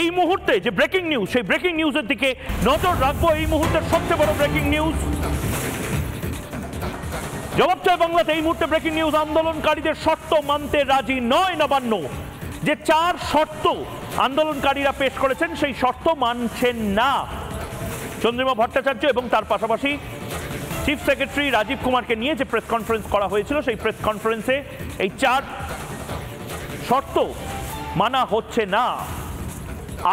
এই মুহূর্তে যে ব্রেকিং নিউজ, সেই ব্রেকিং নিউজের দিকে নজর রাখবো। এই মুহূর্তের সবচেয়ে বড় ব্রেকিং নিউজ, জবাব চাই বাংলাতে এই মুহূর্তে ব্রেকিং নিউজ। আন্দোলনকারীদের শর্ত মানতে রাজি নয় নবান্ন। যে 4 শর্ত আন্দোলনকারীরা পেশ করেছেন, সেই শর্ত মানছেন না চন্দ্রিমা ভট্টাচার্য এবং তার পাশাপাশি চিফ সেক্রেটারি রাজীব কুমারকে নিয়ে যে প্রেস কনফারেন্স করা হয়েছিল, সেই প্রেস কনফারেন্সে এই 4 শর্ত মানা হচ্ছে না।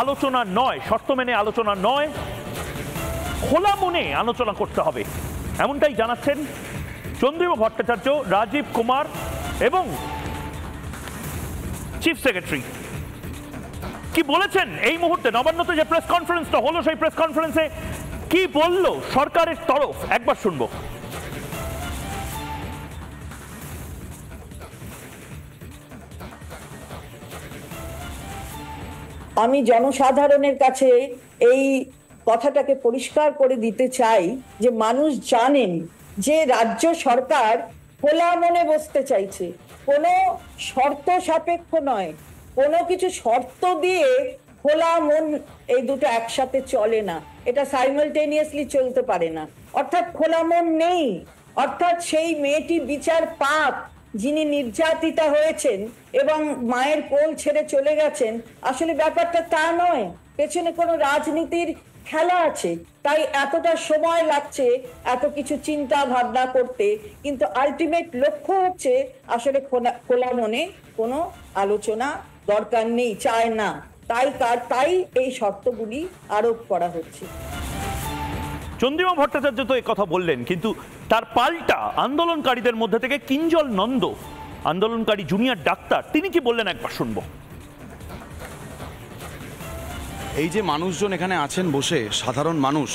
আলোচনা নয়, শর্ত মেনে আলোচনা নয়, খোলা মনে আলোচনা করতে হবে, এমনটাই জানাচ্ছেন চন্দ্রিমা ভট্টাচার্য, রাজীব কুমার এবং চিফ সেক্রেটারি। কি বলেছেন এই মুহূর্তে নবান্নতে যে প্রেস কনফারেন্সটা হলো, সেই প্রেস কনফারেন্সে কি বলল সরকারের তরফ, একবার শুনবো। আমি জনসাধারণের কাছে এই কথাটাকে পরিষ্কার করে দিতে চাই যে মানুষ জানেন যে রাজ্য সরকার খোলা মনে বসতে চাইছে, কোনো শর্ত সাপেক্ষ নয়। কোনো কিছু শর্ত দিয়ে খোলা মন এই দুটো একসাথে চলে না, এটা সাইমালটেনিয়াসলি চলতে পারে না। অর্থাৎ খোলা মন নেই, অর্থাৎ সেই মেয়েটি বিচার পাক, যিনি নির্যাতিতা হয়েছেন এবং মায়ের কোল ছেড়ে চলে গেছেন, আসলে ব্যাপারটা তা নয়, পেছনে কোনো রাজনীতির খেলা আছে। তাই এতটা সময় লাগছে এত কিছু চিন্তা ভাবনা করতে, কিন্তু আলটিমেট লক্ষ্য হচ্ছে আসলে খোলা মনে কোনো আলোচনা দরকার নেই, চায় না। তাই এই শর্তগুলি আরোপ করা হচ্ছে। চন্দ্রিমা ভট্টাচার্য তো এই কথা বললেন, কিন্তু তার পাল্টা আন্দোলনকারীদের মধ্যে থেকে কিঞ্জল নন্দ, আন্দোলনকারী জুনিয়র ডাক্তার, তিনি কি বললেন একবার শুনবো। এই যে মানুষজন এখানে আছেন বসে, সাধারণ মানুষ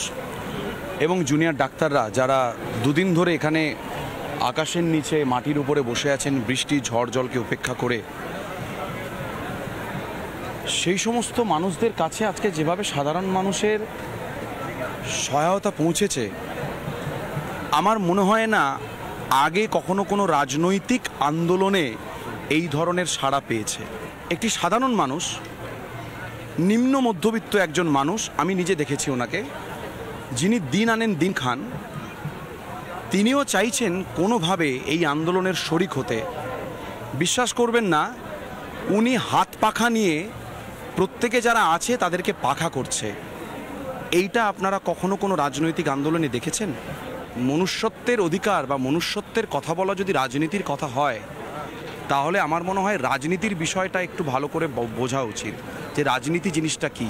এবং জুনিয়র ডাক্তাররা যারা দুদিন ধরে এখানে আকাশের নিচে মাটির উপরে বসে আছেন বৃষ্টি ঝড় জলকে উপেক্ষা করে, সেই সমস্ত মানুষদের কাছে আজকে যেভাবে সাধারণ মানুষের সহায়তা পৌঁছেছে, আমার মনে হয় না আগে কখনো কোনো রাজনৈতিক আন্দোলনে এই ধরনের সাড়া পেয়েছে। একটি সাধারণ মানুষ, নিম্ন মধ্যবিত্ত একজন মানুষ, আমি নিজে দেখেছি ওনাকে, যিনি দিন আনেন দিন খান, তিনিও চাইছেন কোনোভাবে এই আন্দোলনের শরিক হতে। বিশ্বাস করবেন না, উনি হাত পাখা নিয়ে প্রত্যেকে যারা আছে তাদেরকে পাখা করছে। এইটা আপনারা কখনো কোনো রাজনৈতিক আন্দোলনে দেখেছেন? মনুষ্যত্বের অধিকার বা মনুষ্যত্বের কথা বলা যদি রাজনীতির কথা হয়, তাহলে আমার মনে হয় রাজনীতির বিষয়টা একটু ভালো করে বোঝা উচিত যে রাজনীতি জিনিসটা কি।